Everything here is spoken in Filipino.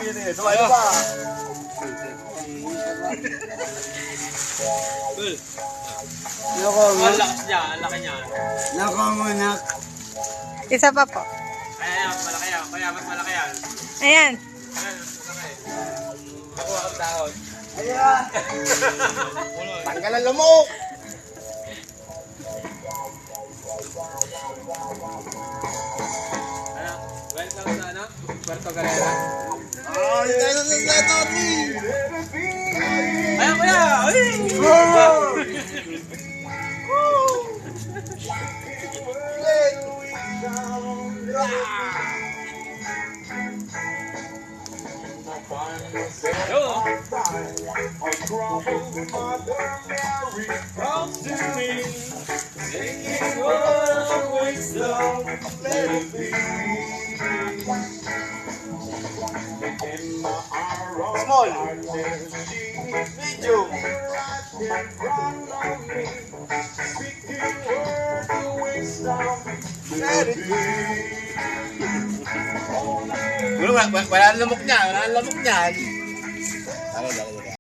Init. Tumayo pa. Cool. Loko mo. Ang lakas niya, ang laki niya. Loko mo, nak. Isa pa po. Ayan, malaki yan. Kaya mas malaki yan. Ayan. Ayan, mas malaki. Nakuha ang dahon. Ayan. Tanggal ang lamok. Ano? Welcome sa ano? Puerto Galera. Ah, hindi tayo na Tony. Ayan kuya! Ay! Small. Medium. Wala ang lamok niya. Wala ang lamok niyan.